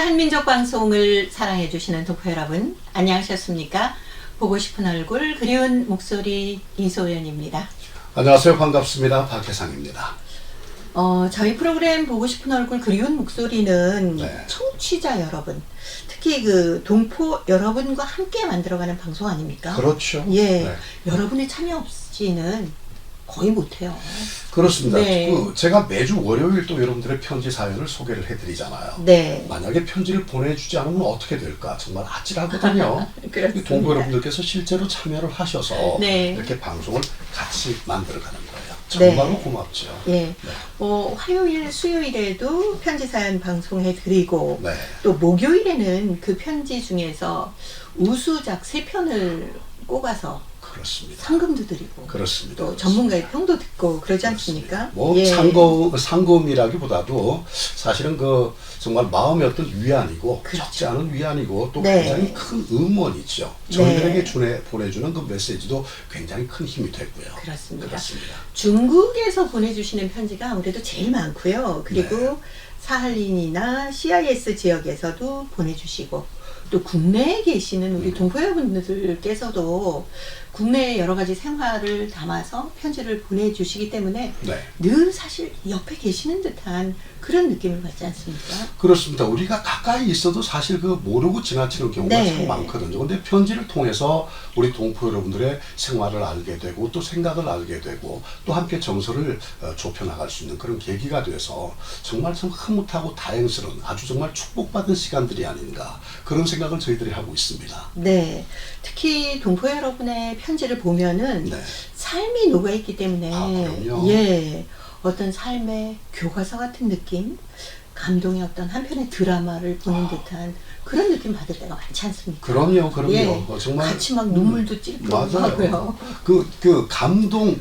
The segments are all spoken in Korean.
한민족 방송을 사랑해 주시는 독보 여러분, 안녕하셨습니까? 보고 싶은 얼굴, 그리운 목소리 이소연입니다. 안녕하세요. 반갑습니다. 박혜상입니다. 저희 프로그램 보고 싶은 얼굴, 그리운 목소리는 네. 청취자 여러분, 특히 그 동포 여러분과 함께 만들어가는 방송 아닙니까? 그렇죠. 예, 네. 여러분의 참여 없이는 거의 못해요. 그렇습니다. 네. 제가 매주 월요일 또 여러분들의 편지 사연을 소개를 해드리잖아요. 네. 만약에 편지를 보내주지 않으면 어떻게 될까? 정말 아찔하거든요. 그렇습니다. 동포 여러분들께서 실제로 참여를 하셔서 네. 이렇게 방송을 같이 만들어가는 거예요. 정말로 네. 고맙죠. 예. 네. 화요일, 수요일에도 편지 사연 방송해 드리고, 네. 또 목요일에는 그 편지 중에서 우수작 3편을 꼽아서 그렇습니다. 상금도 드리고, 그렇습니다. 또 전문가의 평도 듣고 그러지 않습니까? 뭐 예. 상금이라기보다도 사실은 정말 마음의 어떤 위안이고, 그렇죠. 적지 않은 위안이고, 또 네. 굉장히 큰 응원이죠. 저희들에게 보내주는 그 메시지도 굉장히 큰 힘이 되고요. 그렇습니다. 그렇습니다. 중국에서 보내주시는 편지가 아무래도 제일 많고요. 그리고 네. 사할린이나 CIS 지역에서도 보내주시고, 또 국내에 계시는 우리 동포 여러분들께서도 국내의 여러 가지 생활을 담아서 편지를 보내주시기 때문에 네. 늘 사실 옆에 계시는 듯한 그런 느낌을 받지 않습니까? 그렇습니다. 우리가 가까이 있어도 사실 모르고 지나치는 경우가 네. 참 많거든요. 근데 편지를 통해서 우리 동포 여러분들의 생활을 알게 되고, 또 생각을 알게 되고, 또 함께 정서를 좁혀나갈 수 있는 그런 계기가 돼서 정말 참 흐뭇하고 다행스러운, 아주 정말 축복받은 시간들이 아닌가, 그런 생각을 저희들이 하고 있습니다. 네. 특히 동포 여러분의 편지를 보면은 네. 삶이 녹아있기 때문에 그럼요. 예, 어떤 삶의 교과서 같은 느낌, 감동의 어떤 한편의 드라마를 보는 듯한 그런 느낌 받을 때가 많지 않습니까? 그럼요. 예, 정말 같이 막 눈물도 찔끔 맞아요. 하고요. 감동,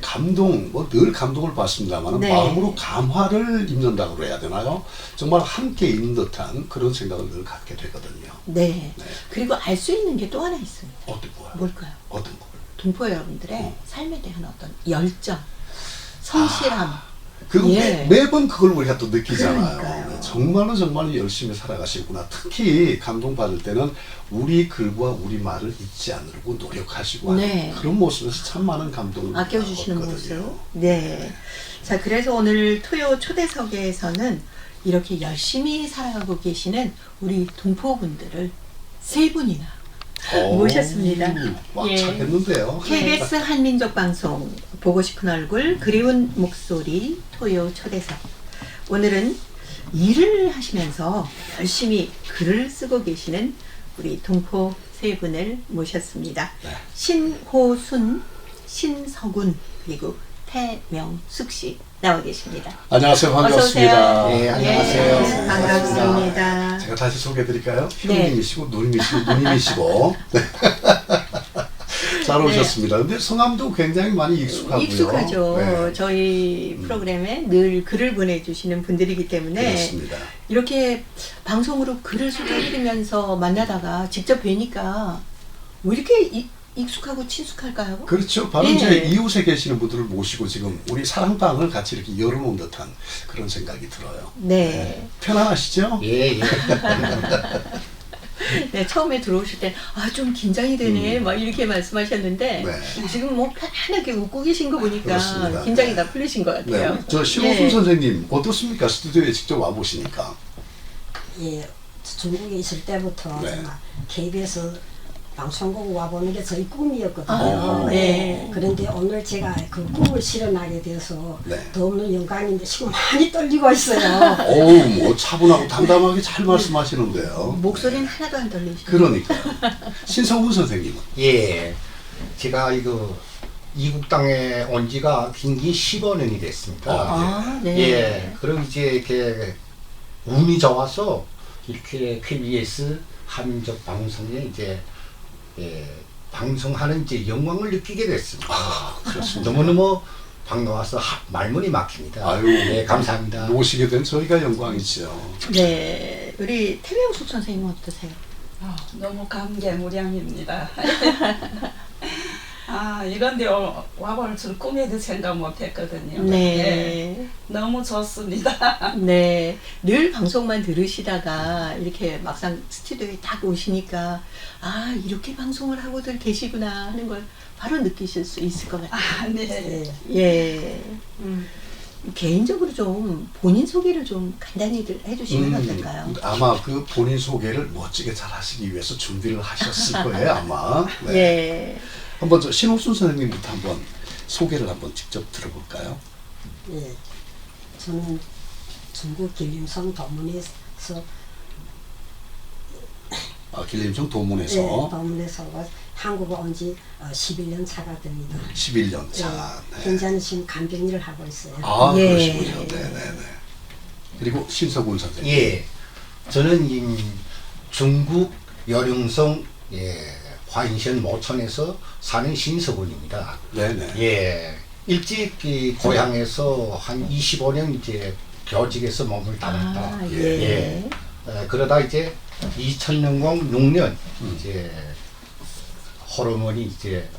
늘 감동을 받습니다만, 네. 마음으로 감화를 입는다고 그래야 되나요? 정말 함께 있는 듯한 그런 생각을 늘 갖게 되거든요. 네. 네. 그리고 알 수 있는 게 또 하나 있습니다. 어떤 거요? 뭘까요? 어떤 거? 동포 여러분들의 삶에 대한 어떤 열정, 성실함. 예. 매번 그걸 우리가 또 느끼잖아요. 그러니까요. 네, 정말로 열심히 살아가시구나. 특히 감동받을 때는 우리 글과 우리 말을 잊지 않으려고 노력하시고 하는 네. 그런 모습에서 참 많은 감동을 아껴주시는 얻거든요. 모습. 네. 자, 그래서 오늘 토요 초대석에서는 이렇게 열심히 살아가고 계시는 우리 동포분들을 3분이나 모셨습니다. 꽉 예. 차겠는데요. KBS 한민족 방송 보고 싶은 얼굴, 그리운 목소리 토요 초대석. 오늘은 일을 하시면서 열심히 글을 쓰고 계시는 우리 동포 3분을 모셨습니다. 네. 신호순, 신서군, 그리고 태명숙 씨 나와 계십니다. 안녕하세요. 반갑습니다. 어서 오세요. 네, 안녕하세요. 예, 반갑습니다. 제가 다시 소개해드릴까요? 네. 형님이시고 누님이시고 네. 잘 오셨습니다. 근데 성함도 굉장히 많이 익숙하고요. 익숙하죠. 네. 저희 프로그램에 늘 글을 보내주시는 분들이기 때문에 그렇습니다. 이렇게 방송으로 글을 소개해드리면서 만나다가 직접 뵈니까 왜 이렇게 익숙하고 친숙할까요? 그렇죠. 바로 예. 이제 이웃에 계시는 분들을 모시고 지금 우리 사랑방을 같이 이렇게 열어놓은 듯한 그런 생각이 들어요. 네. 편안하시죠? 예, 예. 네, 처음에 들어오실 때, 좀 긴장이 되네, 막 이렇게 말씀하셨는데, 네. 지금 뭐 편안하게 웃고 계신 거 보니까 그렇습니다. 긴장이 네. 다 풀리신 것 네. 같아요. 저 신호순 예. 선생님 어떻습니까? 스튜디오에 직접 와보시니까. 예, 중국에 있을 때부터 네. 정말 KBS 방송국 와보는 게 저희 꿈이었거든요. 아, 네. 그런데 오늘 제가 그 꿈을 실현하게 돼서 네. 너무 영광인데 지금 많이 떨리고 있어요. 어우, 뭐 차분하고 담담하게 잘 말씀하시는데요. 목소리는 하나도 안 들리시죠? 그러니까요. 신성훈 선생님은? 예. 제가 이국 땅에 온 지가 긴기 15년이 됐습니다. 아, 네. 예. 그리고 이제 이렇게 운이 좋아서 이렇게 KBS 한민족 방송에 이제 방송하는 이제 영광을 느끼게 됐습니다. 그렇습니다. 너무너무 반가워서 말문이 막힙니다. 아유, 네, 감사합니다. 모시게 된 저희가 영광이죠. 네. 우리 태명숙 선생님은 어떠세요? 너무 감개무량입니다. 이런데 와볼 줄 꿈에도 생각 못했거든요. 네. 너무 좋습니다. 네. 늘 방송만 들으시다가 이렇게 막상 스튜디오에 딱 오시니까 이렇게 방송을 하고들 계시구나 하는 걸 바로 느끼실 수 있을 것 같아요. 네. 예. 개인적으로 좀 본인 소개를 좀 간단히들 해주시면 어떨까요? 아마 그 본인 소개를 멋지게 잘 하시기 위해서 준비를 하셨을 거예요, 아마. 네. 예. 한번 신옥순 선생님부터 한번 소개를 한번 직접 들어볼까요? 예. 저는 중국 길림성 도문에서 길림성 도문에서 예, 도문에서 한국에 온 지 11년 차가 됩니다. 11년 차. 예, 네. 현재는 지금 간병일을 하고 있어요. 예. 그러시군요. 네네네. 그리고 신석훈 선생님. 예, 저는 중국 여룡성 화인시현 모천에서 사는 신석훈입니다. 네네. 예, 일찍 고향에서 한 25년 이제 교직에서 몸을 담았다. 예. 그러다 이제 2000년 6년 이제 호르몬이 이제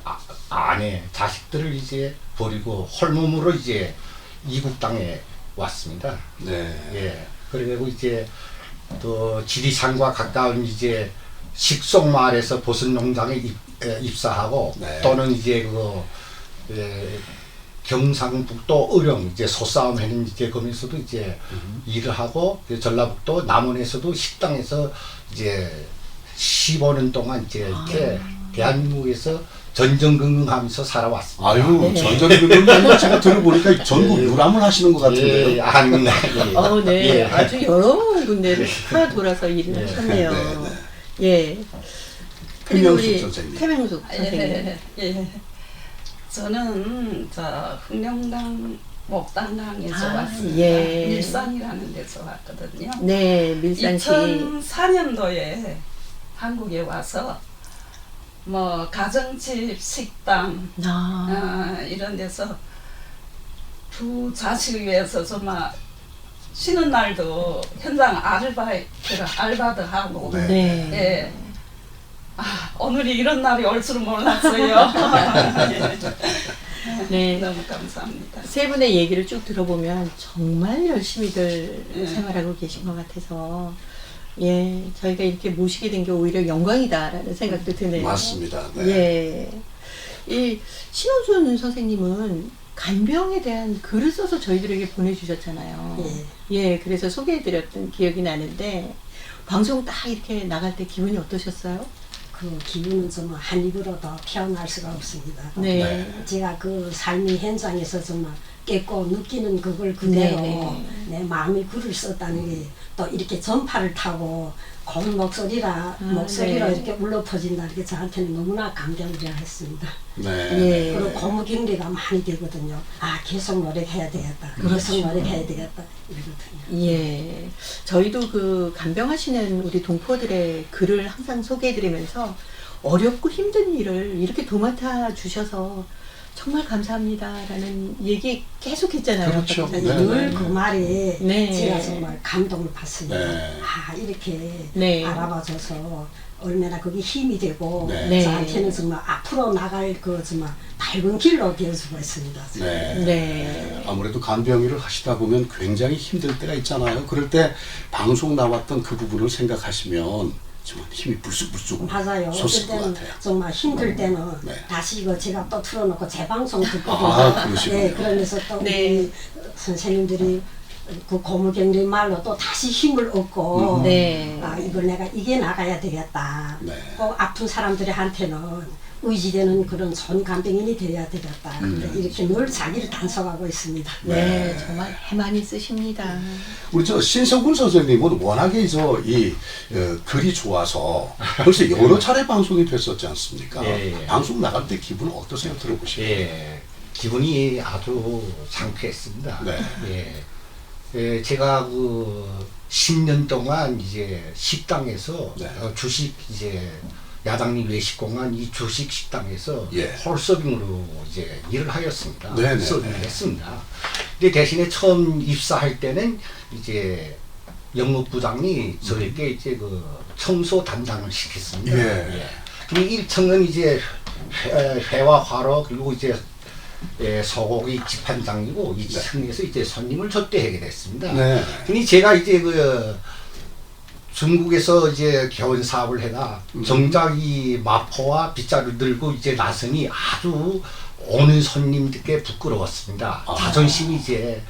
아내 자식들을 이제 버리고 홀몸으로 이제 이국 땅에 왔습니다. 네. 예. 그리고 이제 또 지리산과 가까운 이제 식속마을에서 보슨 농장에 입사하고 네. 또는 이제 경상북도 의령 이제 소싸움 하는 이제 거기서도 이제 일을 하고 전라북도 남원에서도 식당에서 이제 15년 동안 이제 이렇게 대한민국에서 전전긍긍하면서 살아왔습니다. 아유, 네. 전전긍긍 제가 들어보니까 전국 유람을 하시는 것 같은데요. 예, 아닙니다. 네. 예. 아주 여러 군데를 다 돌아서 일을 하셨네요. 네. 예. 그리고 김영숙 우리 선생님. 태명숙 선생님. 예. 저는 흑룡당 목당강에서 왔습니다. 예. 밀산이라는 데서 왔거든요. 네, 밀산시. 2004년도에 한국에 와서 뭐 가정집, 식당 이런 데서 두 자식을 위해서 정말 쉬는 날도 현장 알바도 하고 네. 예. 오늘이 이런 날이 올 줄은 몰랐어요. 네. 너무 감사합니다. 세 분의 얘기를 쭉 들어보면 정말 열심히들 예. 생활하고 계신 것 같아서 저희가 이렇게 모시게 된 게 오히려 영광이다라는 생각도 드네요. 맞습니다. 네. 예. 이 신원순 선생님은 간병에 대한 글을 써서 저희들에게 보내주셨잖아요. 예, 그래서 소개해드렸던 기억이 나는데 방송 딱 이렇게 나갈 때 기분이 어떠셨어요? 그 기분은 정말 한 입으로 더 표현할 수가 없습니다. 네. 제가 그 삶의 현장에서 정말 깨고 느끼는 그걸 그대로 네. 내 마음이 글을 썼다는 게 또 이렇게 전파를 타고 고운 목소리로 네. 이렇게 울려 퍼진다는 게 저한테는 너무나 감격이라 했습니다. 네. 예. 그리고 고무 격리가 많이 되거든요. 계속 노력해야 되겠다. 계속 노력해야 되겠다. 이러거든요. 예. 저희도 그 간병하시는 우리 동포들의 글을 항상 소개해드리면서 어렵고 힘든 일을 이렇게 도맡아 주셔서 정말 감사합니다라는 얘기 계속 했잖아요. 그렇죠. 아까 네. 늘 그 말에 네. 제가 정말 감동을 받습니다. 네. 이렇게 네. 알아봐줘서 얼마나 그게 힘이 되고 네. 저한테는 정말 앞으로 나갈 그 정말 밝은 길로 될 수가 있습니다. 네. 네. 아무래도 간병일을 하시다 보면 굉장히 힘들 때가 있잖아요. 그럴 때 방송 나왔던 그 부분을 생각하시면 정말 힘이 불쑥불쑥 맞아요. 어떨 솟을 것 때는 같아요. 정말 힘들 때는 네. 다시 이거 제가 또 틀어놓고 재방송 듣거든요. 그러시군요. 네, 그러면서 또 네. 우리 선생님들이 그 고무경리 말로 또 다시 힘을 얻고 네. 이걸 내가 이게 나가야 되겠다. 네. 꼭 아픈 사람들한테는 의지되는 그런 좋은 간병인이 되어야 되겠다. 이렇게 늘 자기를 단속하고 있습니다. 네, 정말 해많이 쓰십니다. 우리 신석훈 선생님은 워낙에 글이 좋아서 벌써 여러 차례 방송이 됐었지 않습니까? 예. 방송 나갈 때 기분 어떠세요? 들어보시면. 예, 기분이 아주 상쾌했습니다. 네. 예, 제가 그 10년 동안 이제 식당에서 네. 주식 이제 야당리 외식공간 이 주식 식당에서 예. 홀서빙으로 이제 일을 하였습니다. 네네. 서빙을 했습니다. 근데 대신에 처음 입사할 때는 이제 영업부장이 저에게 이제 그 청소 담당을 시켰습니다. 예. 이 1층은 이제 회와 화로 그리고 이제 소고기 집판장이고 이 승리에서 이제 손님을 접대하게 됐습니다. 네. 근데 제가 이제 그 중국에서 이제 개원 사업을 해가 정작 이 마포와 빗자루 들고 이제 나서니 아주 오는 손님들께 부끄러웠습니다. 자존심이 이제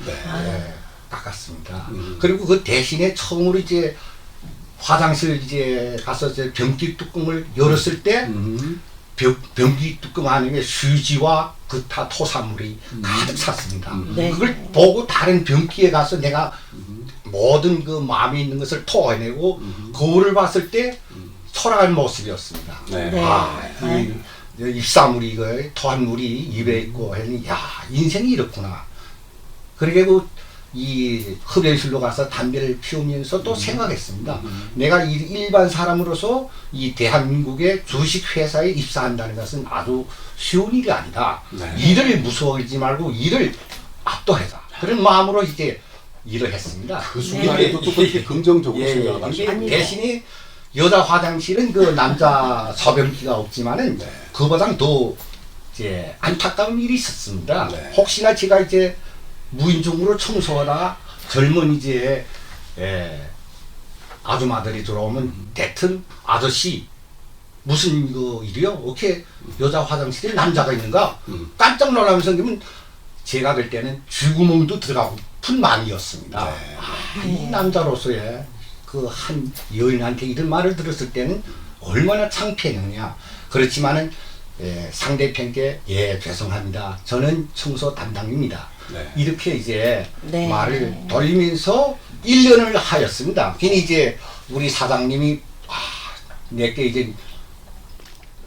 깎았습니다. 그리고 그 대신에 처음으로 이제 화장실 이제 가서 이제 변기 뚜껑을 열었을 때 변기 뚜껑 안에 휴지와 기타 토사물이 가득 찼습니다. 네. 그걸 보고 다른 변기에 가서 내가 모든 그 마음에 있는 것을 토해내고 거울을 봤을 때 초라한 모습이었습니다. 네. 네. 이 입사물이 이거 토한 물이 입에 있고 했니 야 인생이 이렇구나. 그리고 이 흡연실로 가서 담배를 피우면서 또 생각했습니다. 내가 일반 사람으로서 이 대한민국의 주식회사에 입사한다는 것은 아주 쉬운 일이 아니다. 네. 일을 무서워하지 말고 일을 압도해라. 그런 마음으로 이제 일을 했습니다. 그 순간에도 또 그렇게 긍정적으로 생각을 하시고. 근데 대신에 여자 화장실은 그 남자 소변기가 없지만은 네. 그보다 더 이제 안타까운 일이 있었습니다. 네. 혹시나 제가 이제 무인중으로 청소하다가 젊은 이제 아줌마들이 들어오면 대뜸 아저씨 무슨 그 일이요? 어떻게 여자 화장실에 남자가 있는가? 깜짝 놀라면서 그러면 제가 그럴 때는 쥐구멍도 들어가고픈 마음이었습니다. 이 남자로서의 그 한 여인한테 이런 말을 들었을 때는 얼마나 창피했느냐. 그렇지만은 상대편께 죄송합니다. 저는 청소 담당입니다. 네. 이렇게 이제 네. 말을 돌리면서 1년을 하였습니다. 괜히 이제 우리 사장님이 내게 이제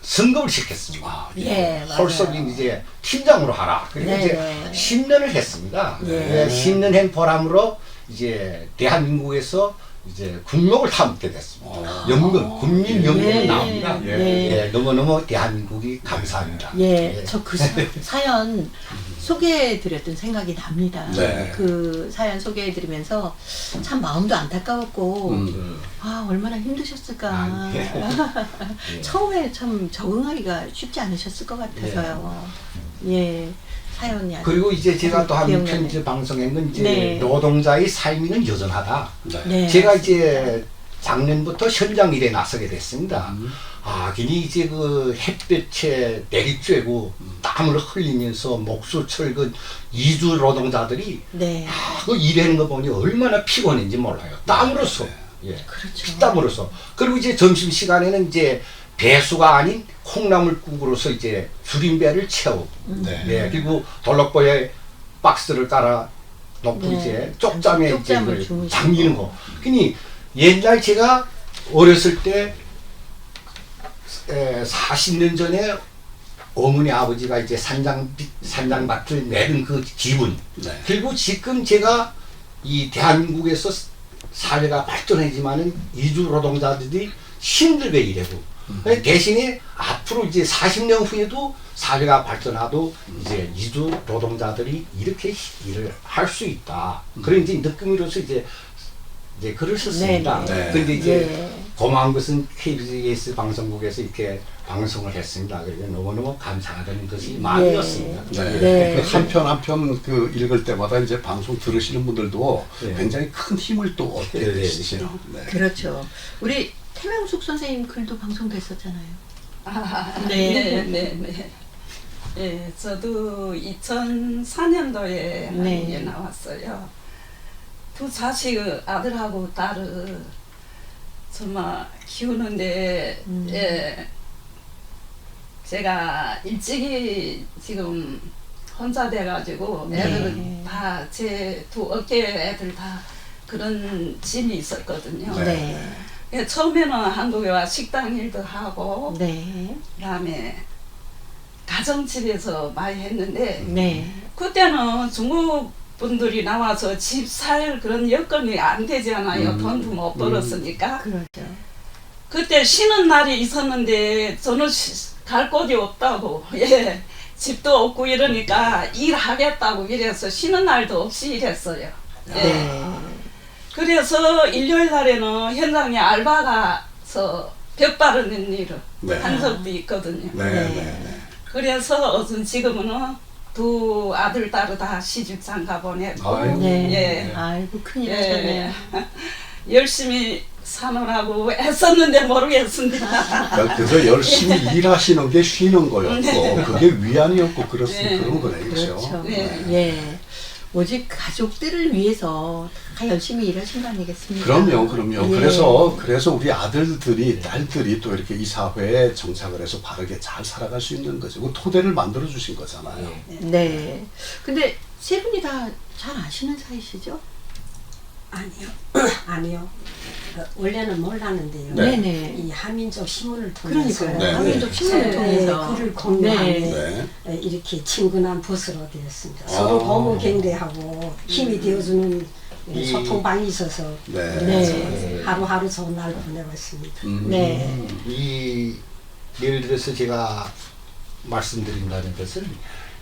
승급을 시켰습니다. 예, 맞아요. 홀썩 이제 팀장으로 하라. 그리고 네, 이제 네. 10년을 했습니다. 예. 10년 한 보람으로 이제 대한민국에서 이제 국록을 담게 됐습니다. 연금, 국민 연금이 예. 나옵니다. 예. 너무너무 대한민국이 감사합니다. 예, 저 그 사연 소개해드렸던 생각이 납니다. 네. 그 사연 소개해드리면서 참 마음도 안타까웠고, 얼마나 힘드셨을까. 처음에 참 적응하기가 쉽지 않으셨을 것 같아서요. 예, 사연이 아주 그리고 이제 제가 또 한 기억나네. 편지 방송한 건 이제 네. 노동자의 삶이는 여전하다. 네. 제가 이제 작년부터 현장 일에 나서게 됐습니다. 괜히 이제 그 햇볕에 내리쬐고 땀을 흘리면서 목수 철근 이주 노동자들이 네, 그 일하는 거 보니 얼마나 피곤한지 몰라요. 땀으로써. 예. 그렇죠. 피땀으로써. 그리고 이제 점심 시간에는 이제 배수가 아닌 콩나물국으로서 이제 줄임배를 채우고, 네. 그리고 돌럭보에 박스를 깔아 놓고 네. 이제 쪽잠에 이제 쪽잠을 이걸 주무시고. 잠기는 거. 그니 옛날 제가 어렸을 때 40년 전에 어머니 아버지가 이제 산장밭을 내는 그 기분. 네. 그리고 지금 제가 이 대한민국에서 사회가 발전하지만은 이주 노동자들이 힘들게 일하고 대신에 앞으로 이제 40년 후에도 사회가 발전하도 이제 이주 노동자들이 이렇게 일을 할 수 있다. 그런 이제 느낌으로서 이제 글을 썼습니다. 네, 네. 근데 이제 네. 고마운 것은 KBS 방송국에서 이렇게 방송을 했습니다. 그래서 너무너무 감사하다는 것이 마음이었습니다. 네. 네. 그 한편 한편 그 읽을 때마다 이제 방송 들으시는 분들도 네. 굉장히 큰 힘을 또 얻게 네. 되시죠. 네. 그렇죠. 우리 태명숙 선생님 글도 방송됐었잖아요. 네, 네, 네. 예, 저도 2004년도에 네. 나왔어요. 두 자식 아들하고 딸을 정말 키우는데 예, 제가 일찍이 지금 혼자 돼가지고 애들은 네. 다 제 두 어깨 애들 다 그런 짐이 있었거든요. 네. 예, 처음에는 한국에 와 식당 일도 하고 네. 그다음에 가정집에서 많이 했는데 네. 그때는 중국 분들이 나와서 집 살 그런 여건이 안 되잖아요. 돈도 못 벌었으니까. 그렇죠. 그때 쉬는 날이 있었는데 저는 갈 곳이 없다고. 예. 집도 없고 이러니까 일하겠다고 이래서 쉬는 날도 없이 일했어요. 예. 네. 그래서 일요일 날에는 현장에 알바 가서 벽 바르는 일을 네. 한 적도 있거든요. 네, 네, 네. 그래서 지금은 두 아들 딸을 다 시집장 가보냈고 아이고. 네. 예. 아이고 큰일 예. 하셨네요. 열심히 사느라고 애썼는데 모르겠습니다. 그러니까 그저 열심히 일하시는 게 쉬는 거였고 그게 위안이었고 그런 거네, 그렇죠? 그렇죠. 네. 예. 오직 가족들을 위해서 다 열심히 일하신 거 아니겠습니까? 그럼요. 예. 그래서 우리 아들들이, 딸들이 또 이렇게 이 사회에 정착을 해서 바르게 잘 살아갈 수 있는 거죠. 그 토대를 만들어 주신 거잖아요. 네. 근데 세 분이 다 잘 아시는 사이시죠? 아니요. 아니요. 원래는 몰랐는데요. 네. 네네. 이 한민족 신문을 통해서 그러니까요. 네. 한민족 신문을 네, 통해서 글을 공유하니 네. 네. 이렇게 친근한 벗으로 되었습니다. 서로 보고 격려하고 힘이 되어주는 이- 소통방이 있어서 네. 네. 하루하루 좋은 날 보내고 있습니다. 네. 이 예를 들어서 제가 말씀드린다는 것은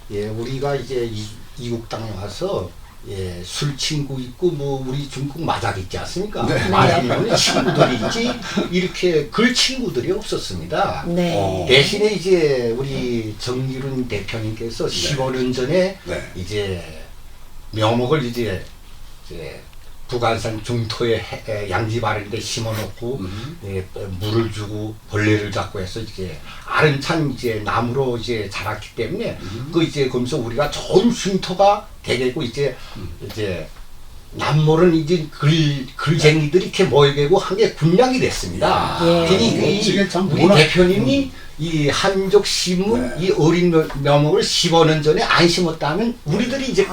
우리가 이제 이국 땅에 와서 술 친구 있고 뭐 우리 중국 마작 있지 않습니까? 네. 마작이면 친구들이 있지 이렇게 글 친구들이 없었습니다. 네. 대신에 이제 우리 정기룬 대표님께서 15년 전에 네. 이제 묘목을 이제 북한산 중토에 양지 바른데 심어놓고 물을 주고 벌레를 잡고 해서 이제 아름찬 이제 나무로 이제 자랐기 때문에 그 이제 거기서 우리가 좋은 쉼터가 되겠고 이제 남모른 이제 글쟁이들이 이렇게 모이고 한 게 군량이 됐습니다. 예. 그러니 멋지게 참 우리 문화- 대표님이 이 한민족 신문 네. 이 어린 묘목을 15년 전에 안 심었다면 우리들이 이제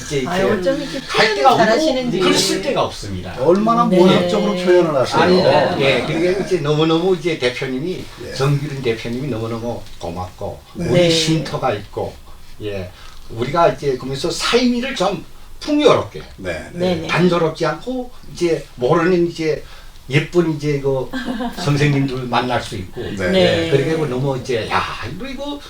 이제 아, 어쩜 이렇게 갈 표현을 데가 잘하시는지. 없고 글 쓸 데가 없습니다. 얼마나 네. 문학적으로 표현을 하세요. 아니, 그게 이제 너무너무 이제 대표님이 예. 정기른 대표님이 너무너무 고맙고 네. 우리 쉼터가 있고 우리가 이제 그러면서 삶을 좀 풍요롭게 네. 네네. 단조롭지 않고 이제 모르는 이제 예쁜 이제 그 선생님들 만날 수 있고 네. 그리고 너무 이제 이거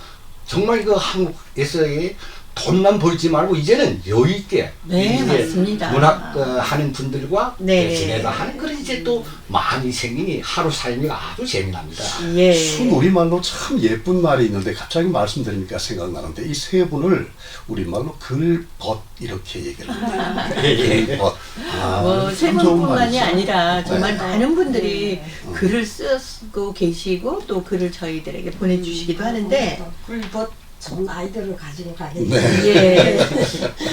정말 그 한국에서의 돈만 벌지 말고 이제는 여유 있게 네, 이제 맞습니다. 문학 하는 분들과 네. 지내다 하는 그런 이제 또 마음이 생기니 하루 삶이 아주 재미납니다. 예. 순 우리말로 참 예쁜 말이 있는데 갑자기 말씀드리니까 생각나는데 이 세 분을 우리말로 글벗 이렇게 얘기를 합니다. 글벗. 뭐 세 참 좋은 분뿐만이 말이죠. 아니라 정말 네. 많은 분들이 글을 쓰고 계시고 또 글을 저희들에게 보내주시기도 하는데 굴벗 좋은 아이들을 가지고 가겠죠. 네.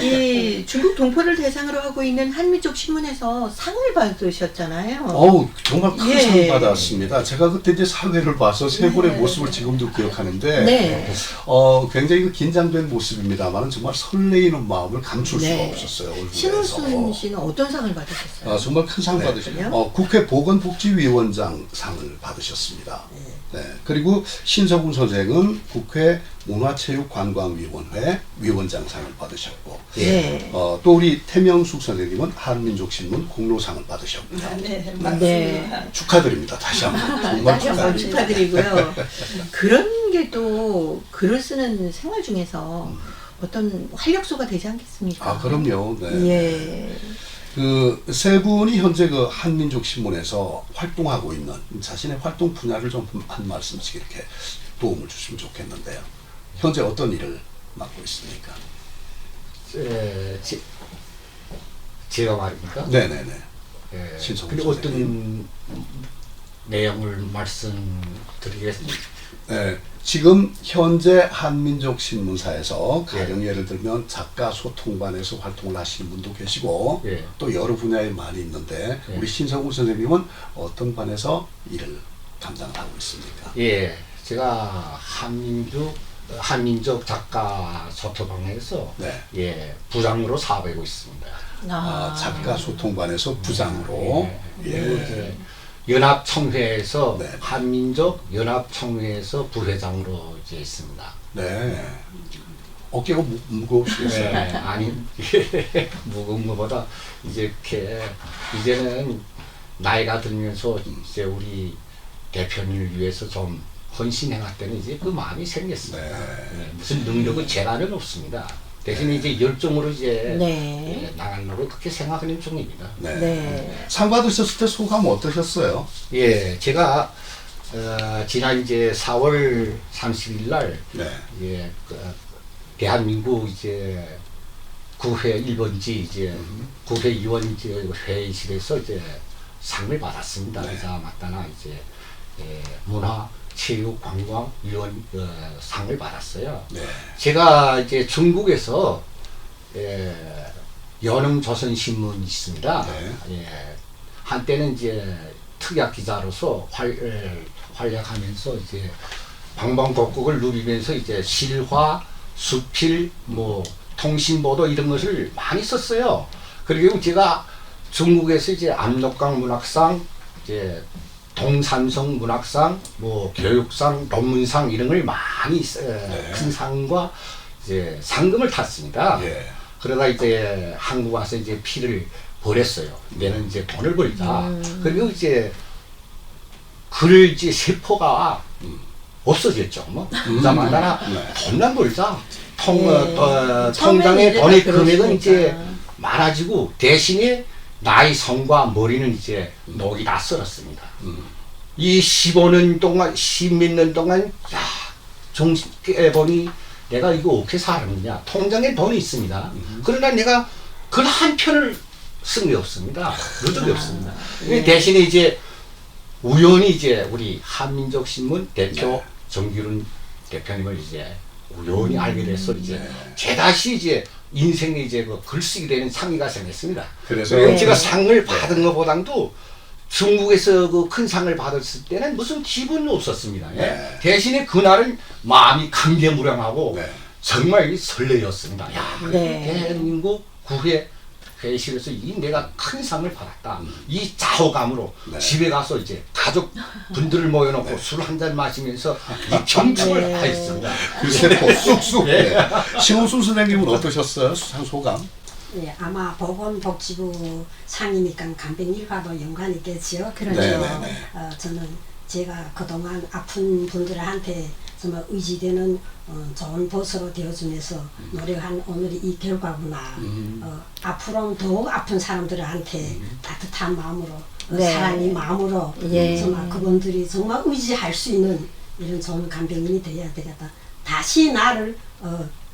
예. 이 중국 동포를 대상으로 하고 있는 한민족 신문에서 상을 받으셨잖아요. 어우 정말 큰 예. 상 받았습니다. 제가 그때 이제 사회를 봐서 세 분의 모습을 지금도 기억하는데 네. 굉장히 긴장된 모습입니다만 정말 설레이는 마음을 감출 수가 네. 없었어요. 얼굴에서. 신우순 씨는 어떤 상을 받으셨어요? 정말 큰 상 그래요? 받으셨어요. 국회 보건복지위원장 상을 받으셨습니다. 네. 그리고 신석훈 선생은 국회 문화체육관광위원회 위원장상을 받으셨고 네. 또 우리 태명숙 선생님은 한민족신문 공로상을 받으셨고요. 네, 네. 맞습니다. 축하드립니다. 다시 한번 정말 다시 한번 축하드립니다. 축하드리고요. 그런 게 또 글을 쓰는 생활 중에서 어떤 활력소가 되지 않겠습니까? 그럼요. 네. 예. 그 세 분이 현재 그 한민족 신문에서 활동하고 있는 자신의 활동 분야를 좀 한 말씀씩 이렇게 도움을 주시면 좋겠는데요. 현재 어떤 일을 맡고 있습니까? 제가 말입니까? 네네네. 예. 신성훈 근데 선생님. 어떤 내용을 말씀드리겠습니다. 네, 지금 현재 한민족 신문사에서 가령 예. 예를 들면 작가 소통반에서 활동을 하시는 분도 계시고 예. 또 여러 분야에 많이 있는데 예. 우리 신성훈 선생님은 어떤 반에서 일을 감당을 하고 있습니까? 예, 제가 한민족 작가 소통방에서 네. 부장으로 사업하고 있습니다. 작가 소통반에서 부장으로 그리고 이제 연합총회에서 네. 한민족 연합총회에서 부회장으로 이제 있습니다. 네. 어깨가 무거우시겠어요? 네, 아니 무거운 것보다 이제는 나이가 들면서 이제 우리 대표님을 위해서 좀 헌신해갈 때는 이제 그 마음이 생겼어요. 네. 네, 무슨 능력은 재간은 없습니다. 대신에 이제 열정으로 이제 네. 나가려고 그렇게 생각하는 중입니다. 네. 네. 상 받으셨을 때 소감 어떠셨어요? 예, 제가 지난 이제 4월 30일 날 네. 예, 대한민국 이제 구회 1번지 이제 구회 의원 이제 회의실에서 이제 상을 받았습니다. 네. 그래서 맞다나 이제 문화 체육 관광 위원 상을 받았어요. 네. 제가 이제 중국에서 연흥조선신문이 있습니다. 네. 예, 한때는 이제 특약 기자로서 활약하면서 이제 방방곡곡을 누비면서 이제 실화, 수필, 뭐 통신보도 이런 것을 많이 썼어요. 그리고 제가 중국에서 이제 압록강 문학상, 이제 동산성 문학상, 뭐 교육상, 논문상 이런 걸 많이 큰 상과 이제 상금을 탔습니다. 예. 그러다 이제 한국 와서 이제 피를 버렸어요. 내는 이제 돈을 벌자. 그리고 이제 글 이제 세포가 없어졌죠. 뭐. 그다음에 돈만 벌자. 통장에 돈의 금액은 이제 많아지고 대신에 나의 성과 머리는 이제 녹이 다 썰었습니다. 이 15년 동안, 10몇 년 동안, 야, 정신 깨보니 내가 이거 어떻게 살았느냐. 통장에 돈이 있습니다. 그러나 내가 글 한 편을 쓴 게 없습니다. 누적이 없습니다. 대신에 이제 우연히 이제 우리 한민족신문 대표 정규른 대표님을 이제 우연히 알게 돼서 이제 제다시 이제 인생에 이제 그 글쓰기 되는 상의가 생겼습니다. 그래서 그래서 제가 상을 받은 것보다도 중국에서 그 큰 상을 받았을 때는 무슨 기분이 없었습니다. 예? 네. 대신에 그날은 마음이 감개무량하고 네. 정말 설레였습니다. 야, 네. 대한민국 구회 회의실에서 이 내가 큰 상을 받았다. 이 자호감으로 네. 집에 가서 이제 가족 분들을 모여놓고 술 한 잔 마시면서 이 경축을 네. 하였습니다. 그 세포 쑥쑥. 네. 신호순 선생님은 어떠셨어요? 수상 소감? 예, 아마 보건복지부 상이니까 간병일과도 연관이 있겠지요. 그렇죠. 네, 네, 네. 저는 제가 그동안 아픈 분들한테 정말 의지되는 좋은 보수로 되어주면서 노력한 오늘이 이 결과구나. 앞으로는 더욱 아픈 사람들한테 따뜻한 마음으로 네. 사랑의 마음으로 예. 정말 그분들이 정말 의지할 수 있는 이런 좋은 간병인이 되어야 되겠다. 다시 나를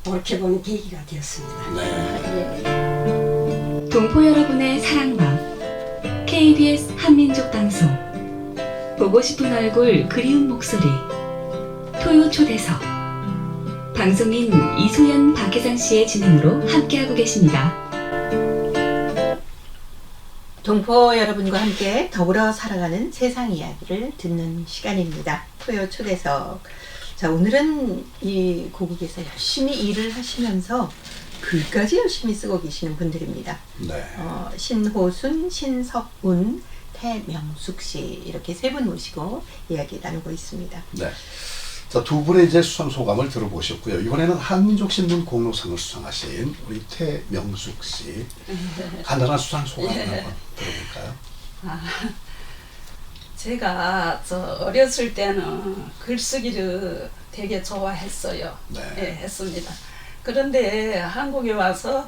돌이켜보는 계기가 되었습니다. 네. 동포 여러분의 사랑방 KBS 한민족 방송 보고 싶은 얼굴 그리운 목소리 토요 초대석 방송인 이소연 박혜장 씨의 진행으로 함께하고 계십니다. 동포 여러분과 함께 더불어 살아가는 세상 이야기를 듣는 시간입니다. 토요 초대석. 자, 오늘은 이 고국에서 열심히 일을 하시면서 글까지 열심히 쓰고 계시는 분들입니다. 네. 신호순, 신석운, 태명숙 씨 이렇게 세 분 모시고 이야기 나누고 있습니다. 네. 자, 두 분의 이제 수상 소감을 들어보셨고요. 이번에는 한민족신문 공로상을 수상하신 우리 태명숙 씨 간단한 수상 소감을 한번 들어볼까요? 제가 어렸을 때는 글쓰기를 되게 좋아했어요. 네. 예, 했습니다. 그런데 한국에 와서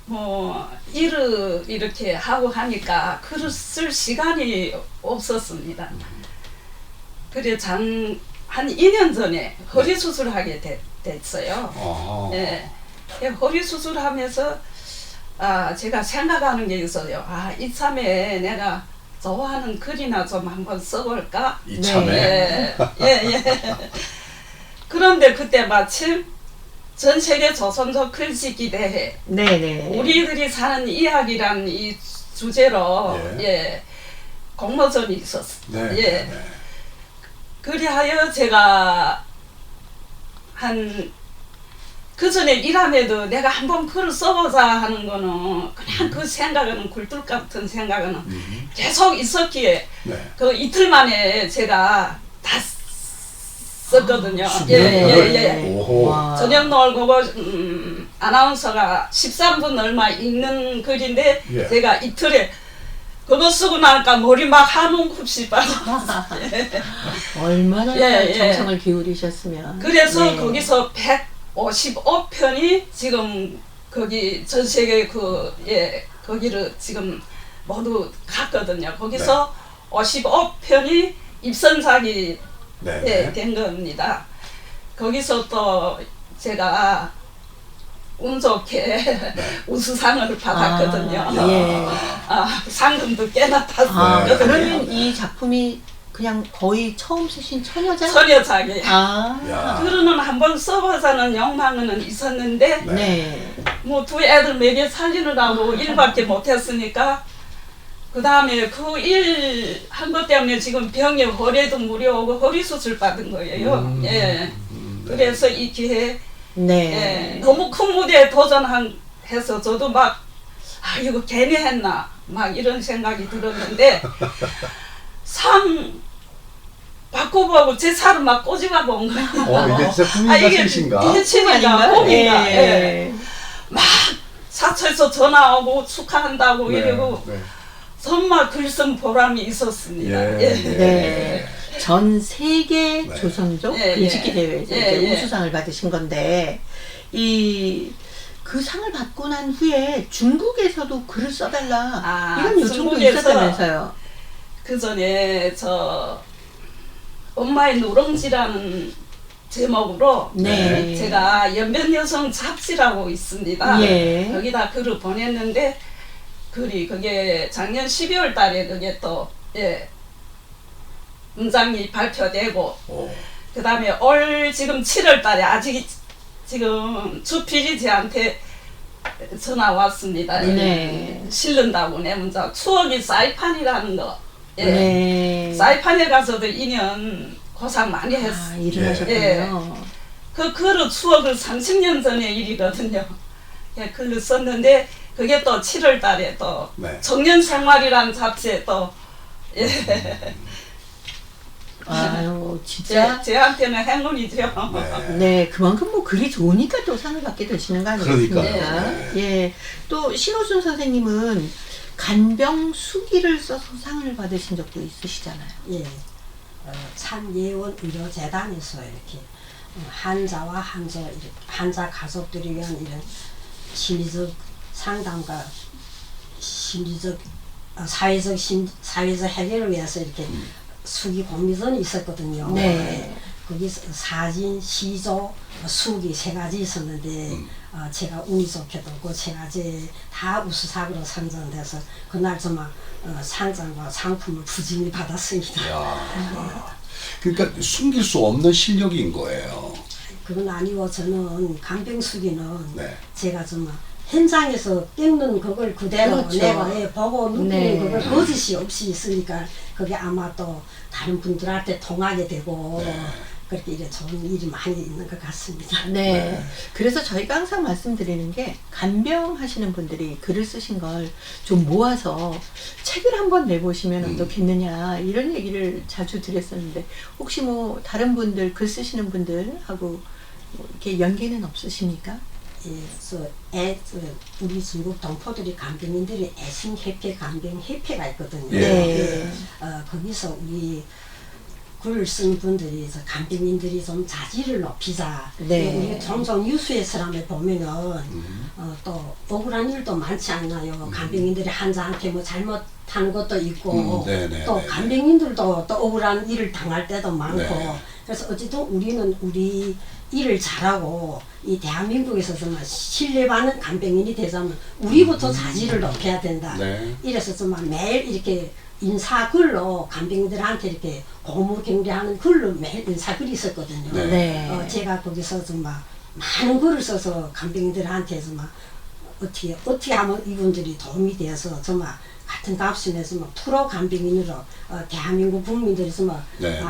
뭐 일을 이렇게 하고 하니까 글을 쓸 시간이 없었습니다. 그래 한 2년 전에 허리 수술하게 됐어요. 예. 허리 수술하면서 제가 생각하는 게 있어요. 이참에 내가 좋아하는 글이나 좀 한번 써볼까? 이참에. 예. 그런데 그때 마침 전 세계 조선족 글쓰기 대회 네네. 우리들이 사는 이야기란 이 주제로 예. 공모전이 있었어요. 네. 예. 네. 그리하여 제가 그 전에 일하면도 내가 한번 글을 써보자 하는 거는 그냥 그 생각은 굴뚝 같은 생각은 계속 있었기에 네. 그 이틀 만에 제가 다 썼거든요. 예. 오호. 와. 저녁 놀고 아나운서가 13분 얼마 읽는 글인데 예. 제가 이틀에 그거 쓰고 나니까 머리 막 한 움큼씩 빠져. 얼마나 예. 정성을 기울이셨으면. 그래서 네. 거기서 55편이 지금 거기 전 세계 거기를 지금 모두 갔거든요. 거기서 55편이 입선작이 네. 된 겁니다. 거기서 또 제가 운 좋게 우수상을 받았거든요. 예. 상금도 꽤나 아, 탔거든요. 그러면 이 작품이 그냥 거의 처음 쓰신 처녀작? 처녀작이. 아, 야. 글은 한번 써보자는 욕망은 있었는데 네. 뭐 두 애들 먹여 살리느라고 일밖에 못했으니까 그 다음에 그 일 한 것 때문에 지금 병에 허리에도 물이 오고 허리 수술 받은 거예요. 예. 그래서 이 기회에 네. 너무 큰 무대에 도전해서 저도 막 이거 괜히 했나 막 이런 생각이 들었는데 상 바꿔보고 제 살을 막 꼬집어 본 거예요. 이게 진짜 꿈인가 실신가? 이게 실신인가 꿈인가. 예. 예. 막 사초에서 전화 오고 축하한다고 이러고 네. 정말 글쓴 보람이 있었습니다. 예. 네. 전 세계 네. 조선족 예, 글짓기 예. 대회에서 예, 이제 예. 우수상을 받으신 건데 그 상을 받고 난 후에 중국에서도 글을 써달라 이런 요청도 중국에서 있었다면서요. 그 전에 저 엄마의 누룽지라는 제목으로 네. 제가 연변여성 잡지라고 있습니다. 예. 거기다 글을 보냈는데 그게 작년 12월 달에 그게 또 문장이 발표되고 그 다음에 올 지금 7월 달에 아직 지금 주필이지한테 전화 왔습니다. 네. 실른다고 내 문자 추억이 사이판이라는 거. 네. 사이판에 가서도 2년 고생 많이 했어. 일을 예. 하셨군요. 그 글의 추억을 30년 전의 일이거든요. 글을 썼는데 그게 또 7월 달에 또 네. 청년 생활이라는 잡지에 또 아유, 진짜. 제한테는 행운이죠. 네, 그만큼 뭐 글이 좋으니까 또 상을 받게 되시는 거 아니겠습니까? 그러니까요. 예. 또 신호순 선생님은 간병 수기를 써서 상을 받으신 적도 있으시잖아요. 예. 참예원 의료재단에서 이렇게 환자와 환자 가족들을 위한 이런 심리적 상담과 심리적 사회적 해결을 위해서 이렇게 수기 공모전이 있었거든요. 네. 거기서 사진, 시조, 수기 세 가지 있었는데 제가 운이 좋게도 그 세 가지 다 우수상으로 선정돼서 그날 정말 상장과 상품을 부진히 받았습니다. 야. 그러니까 숨길 수 없는 실력인 거예요. 그건 아니고 저는 간병수기는 네. 제가 정말 현장에서 겪는 그걸 그대로 그렇죠. 내가 보고 느끼는 네. 그걸 거짓이 없이 있으니까 그게 아마 또 다른 분들한테 통하게 되고 그렇게 이래 좋은 일이 많이 있는 것 같습니다. 네. 그래서 저희가 항상 말씀드리는 게 간병하시는 분들이 글을 쓰신 걸 좀 모아서 책을 한번 내보시면 어떻겠느냐 이런 얘기를 자주 드렸었는데 혹시 뭐 다른 분들 글 쓰시는 분들하고 뭐 이렇게 연계는 없으십니까? 예, 우리 중국 동포들이 간병인들이 애심협회, 간병협회가 있거든요. 네. 거기서 우리 글을 쓴 분들이 간병인들이 좀 자질을 높이자. 네. 우리 종종 뉴스에서라면 보면은 또 억울한 일도 많지 않나요. 간병인들이 환자한테 뭐 잘못한 것도 있고 또 간병인들도 또 억울한 일을 당할 때도 많고. 네. 그래서 어쨌든 우리는 우리 일을 잘하고 이 대한민국에서 정말 신뢰받는 간병인이 되자면 우리부터 자질을 높여야 된다. 네. 이래서 정말 매일 이렇게 인사글로 간병인들한테 이렇게 고무 경례하는 글로 매일 인사글이 있었거든요. 네. 네. 제가 거기서 정말 많은 글을 써서 간병인들한테 정말 어떻게 하면 이분들이 도움이 되어서 정말 같은 값순에서 막 프로 간병인으로 대한민국 국민들이 정말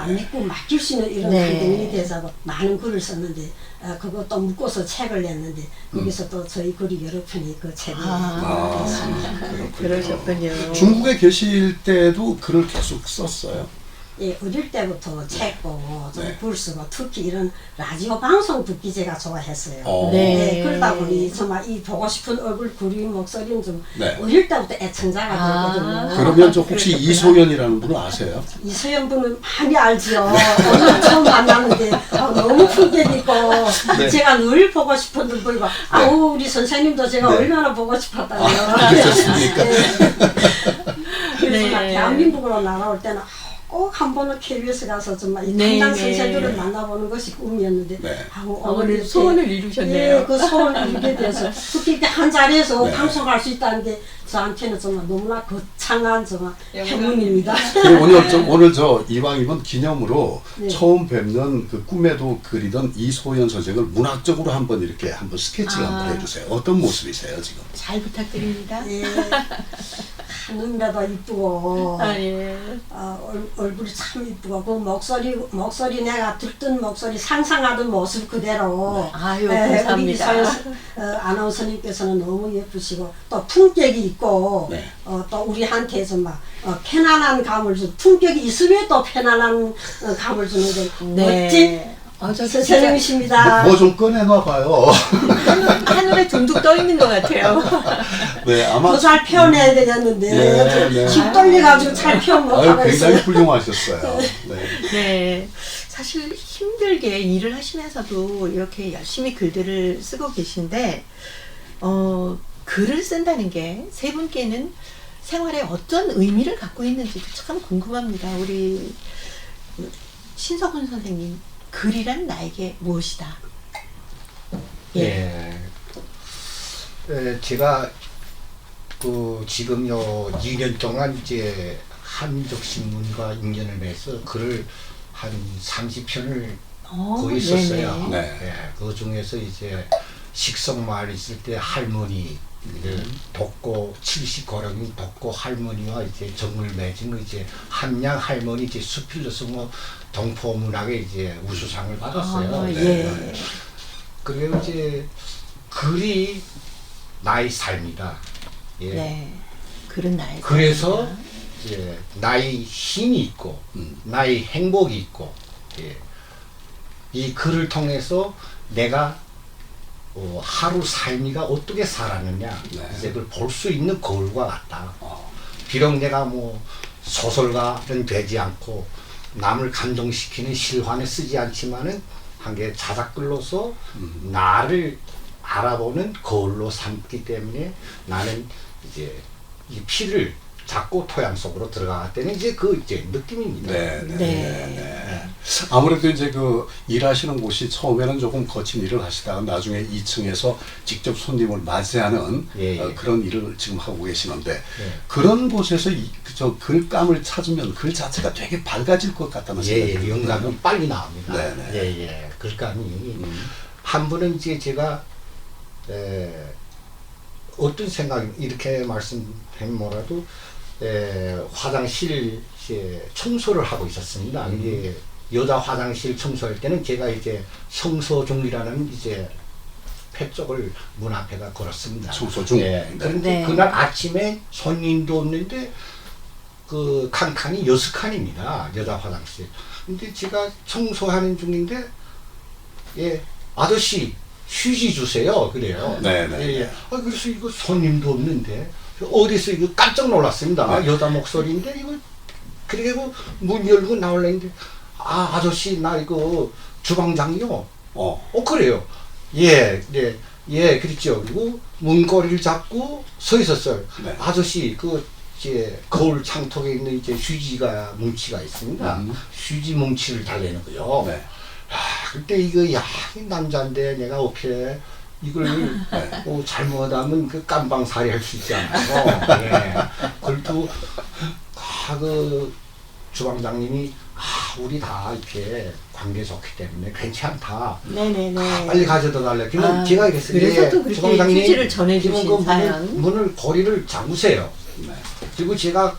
믿고 맡길 수 있는 이런 간병인이 되자고 많은 글을 썼는데 그것도 묶어서 책을 냈는데 거기서 또 저희 글이 여러 편이 그 책에 있습니다. 그러셨군요. 중국에 계실 때도 글을 계속 썼어요? 예, 어릴 때부터 책 보고 좀 글 쓰고 특히 이런 라디오 방송 듣기 제가 좋아했어요. 네. 그러다 보니 정말 이 보고 싶은 얼굴 그리운 목소리는 좀 네. 어릴 때부터 애청자가 되거든요. 그러면 저 혹시 이소연이라는 분을 아세요? 이소연 분은 많이 알지요. 오늘 처음 만났는데 너무 품격 있고 네. 제가 늘 보고 싶은 들 보이고 아우 우리 선생님도 제가 네. 얼마나 보고 싶었다고요. 그렇습니까? 그래서 네. 막 대한민국으로 날아올 때는 꼭 한 번은 KBS 가서 정말 이 네, 당당 네. 선생들을 만나보는 것이 꿈이었는데 네. 아우 오늘 이렇게 소원을 이루셨네요. 예, 그 소원을 이루게 돼서 특히 이렇게 한 자리에서 네. 방송할 수 있다는 게 저한테는 정말 너무나 거창한 정말 행운입니다. 그리고 오늘 저 이왕이면 기념으로 네. 처음 뵙는 그 꿈에도 그리던 이소연 선생을 문학적으로 한번 스케치를 한번 해주세요. 어떤 모습이세요 지금? 잘 부탁드립니다. 예, 눈매도 이쁘고 예. 얼굴이 참 이쁘고 그 목소리 내가 듣던 목소리 상상하던 모습 그대로 아유, 우리 감사합니다. 이소연 아나운서님께서는 너무 예쁘시고 또 품격이 있고 네. 또 우리한테 좀 막 편안한 감을 주 품격이 있으면 또 편안한 감을 주는 게 멋진 저 선생님이십니다. 뭐 좀 꺼내놔 봐요. 하늘에 둥둥 떠 있는 것 같아요. 네, 아마 더 잘 표현해야 되겠는데 네, 네. 힘 떨려가지고 잘 표현 못하고 굉장히 있어요. 훌륭하셨어요. 네. 네. 사실 힘들게 일을 하시면서도 이렇게 열심히 글들을 쓰고 계신데, 글을 쓴다는 게 세 분께는 생활에 어떤 의미를 갖고 있는지도 참 궁금합니다. 우리 신석훈 선생님, 글이란 나에게 무엇이다? 예. 제가 지금 요 2년 동안 이제 한민족 신문과 인연을 맺어서 글을 한 30편을 거의 썼어요. 네네. 예, 그 중에서 이제 식성마을 있을 때 할머니를 돕고 70고령인 돕고 할머니와 이제 정을 맺은 이제 한양 할머니 이제 수필로서 뭐 동포문학에 이제 우수상을 받았어요. 예. 그리고 이제 글이 나의 삶이다. 예. 네. 글은 나의 그래서 삶이다. 이제 나의 힘이 있고 나의 행복이 있고 예. 이 글을 통해서 내가 하루 삶이가 어떻게 살았느냐 네. 이제 그걸 볼 수 있는 거울과 같다. 비록 내가 뭐 소설가는 되지 않고 남을 감동시키는 실화는 쓰지 않지만은 한 개 자작글로서 나를 알아보는 거울로 삼기 때문에 나는 이제 이 피를 잡고 토양 속으로 들어갈 때는 이제 그 이제 느낌입니다. 네. 아무래도 이제 그 일하시는 곳이 처음에는 조금 거친 일을 하시다가 나중에 2층에서 직접 손님을 맞이하는 예, 예. 그런 일을 지금 하고 계시는데 예. 그런 곳에서 저 글감을 찾으면 글 자체가 되게 밝아질 것 같다는 생각이 예, 들거든요. 영감은 빨리 나옵니다. 네네. 예. 글감이 한 분은 이제 제가 어떤 생각 이렇게 말씀하면 뭐라도 화장실 이제 청소를 하고 있었습니다. 이게 여자 화장실 청소할 때는 제가 이제 성서중이라는 이제 폐쪽을 문 앞에다 걸었습니다. 청소중. 예. 그런데 네. 그날 아침에 손님도 없는데 그 칸칸이 6칸입니다. 여자 화장실. 근데 제가 청소하는 중인데 예 아저씨 휴지 주세요. 그래요. 네네. 예, 예. 그래서 이거 손님도 없는데 어디서 이거 깜짝 놀랐습니다. 네. 여자 목소리인데 이거 그리고 문 열고 나올랬는데 아저씨 나 이거 주방장이요. 그래요. 예 그랬죠. 그리고 문고리를 잡고 서 있었어요. 네. 아저씨 그 이제 거울 창턱에 있는 이제 휴지가 뭉치가 있습니다. 휴지 뭉치를 달래는 거요. 네. 그때 이거 이 남자인데 내가 어떻게 이걸 잘못하면 그 깜방살이 할 수 있지 않아요. 예. 그래도 그 주방장님이 우리 다 이렇게 관계 좋기 때문에 괜찮다. 네네네. 빨리 가져다 달래. 그러면 제가 이랬어요. 그래서 또 그렇게 휴지를 전해주신 지금 그 사연. 문을 고리를 잠그세요. 네. 그리고 제가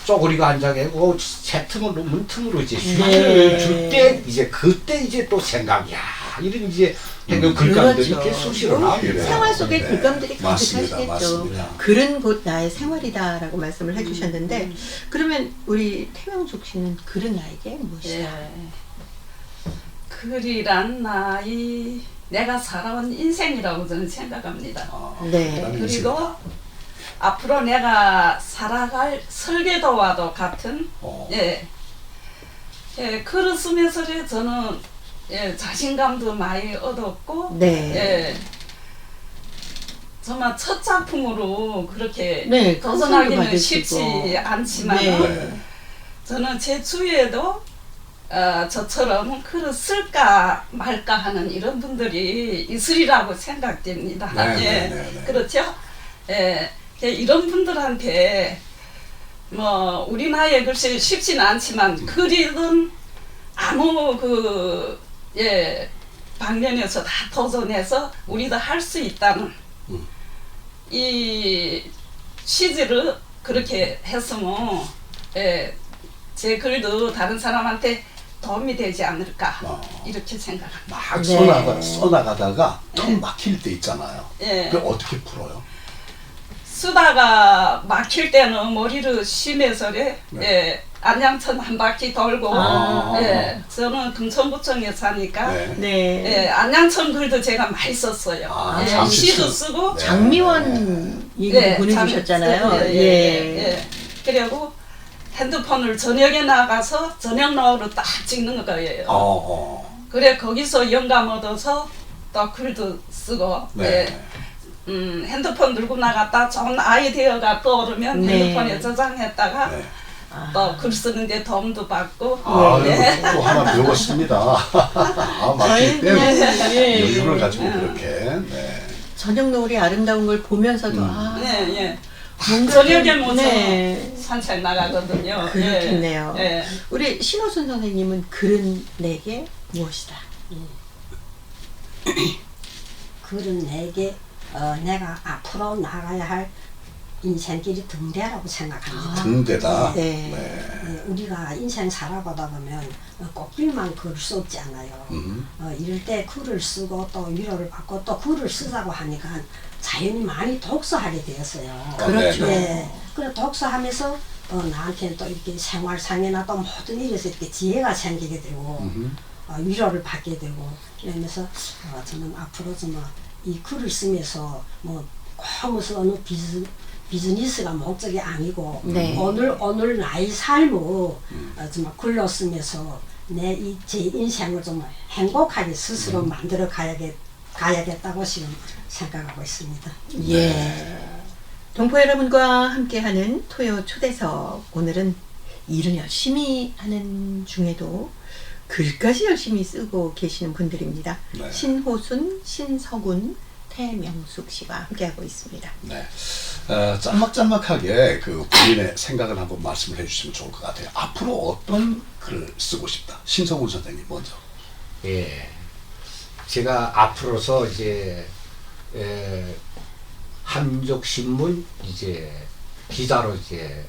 쪼그리고 앉아계고 새 틈으로 문 틈으로 이제 휴지를 줄 때 이제 그때 이제 또 생각이야 이런 이제 글감들이 그렇죠. 이렇게 수시로 나옵니다. 생활 속에 네. 글감들이 맞습니다. 가득하시겠죠. 맞습니다. 글은 곧 나의 생활이다라고 말씀을 해주셨는데 그러면 우리 태명숙 씨는 글은 나에게 무엇이다? 예. 글이란 나의 내가 살아온 인생이라고 저는 생각합니다. 네. 그리고 앞으로 내가 살아갈 설계도와도 같은 글을 쓰면서 저는 예, 자신감도 많이 얻었고, 네. 예, 정말 첫 작품으로 그렇게 네, 큰 상도 도전하기는 받으시고. 쉽지 않지만 네. 저는 제 주위에도 저처럼 글을 쓸까 말까 하는 이런 분들이 있으리라고 생각됩니다. 네, 예, 네, 네, 네. 그렇죠? 예, 이런 분들한테 뭐 우리 나이에 글쎄 쉽지는 않지만 글이든 아무 방면에서 다 도전해서 우리도 할 수 있다는 이 취지를 그렇게 했으면 제 글도 다른 사람한테 도움이 되지 않을까 이렇게 생각합니다. 막 네. 써나가다가 턱 막힐 때 있잖아요. 예. 그걸 어떻게 풀어요? 쓰다가 막힐 때는 머리를 심해서래 네. 안양천 한 바퀴 돌고 아. 저는 금천구청에 사니까 네. 네. 안양천 글도 제가 많이 썼어요. 아, 시도 장시천. 쓰고 네. 장미원 얘기도 보내주셨잖아요. 예. 그리고 핸드폰을 저녁에 나가서 저녁 노을을 딱 찍는 거예요. 그래 거기서 영감 얻어서 또 글도 쓰고 네. 핸드폰 들고 나갔다 좋은 아이디어가 떠오르면 네. 핸드폰에 저장했다가 네. 또 글 쓰는데 도움도 받고 또 하나 배웠습니다. 막힐 때 저희는 예. 여유를 가지고 그렇게. 네. 저녁 노을이 아름다운 걸 보면서도 뭔가 저녁에 좀, 모서 네. 산책 나가거든요. 그렇겠네요. 예. 우리 신호순 선생님은 글은 내게 무엇이다? 글은 내게 내가 앞으로 나가야 할 인생길이 등대라고 생각합니다. 등대다. 네. 네, 우리가 인생 살아가다 보면 꽃길만 글 수 없지 않아요. 이럴 때 글을 쓰고 또 위로를 받고 또 글을 쓰자고 하니까 자연히 많이 독서하게 되었어요. 그렇죠. 네. 그래 독서하면서 나한테는 또 이렇게 생활상이나 또 모든 일에서 이렇게 지혜가 생기게 되고 위로를 받게 되고 이러면서 저는 앞으로 정말 이 글을 쓰면서 꼭 무슨 어느 비즈니스가 목적이 아니고 네. 오늘 나의 삶을 정말 글로 쓰면서 제 인생을 정말 행복하게 스스로 만들어 가야겠다고 지금 생각하고 있습니다. 예. 동포 여러분과 함께하는 토요 초대석, 오늘은 일은 열심히 하는 중에도 글까지 열심히 쓰고 계시는 분들입니다. 네. 신호순, 신석운, 태명숙 씨와 함께하고 있습니다. 네. 짤막짤막하게 그 본인의 생각을 한번 말씀을 해주시면 좋을 것 같아요. 앞으로 어떤 글을 쓰고 싶다. 신성훈 선생님 먼저. 예. 제가 앞으로서 이제 한족신문 이제 기자로 이제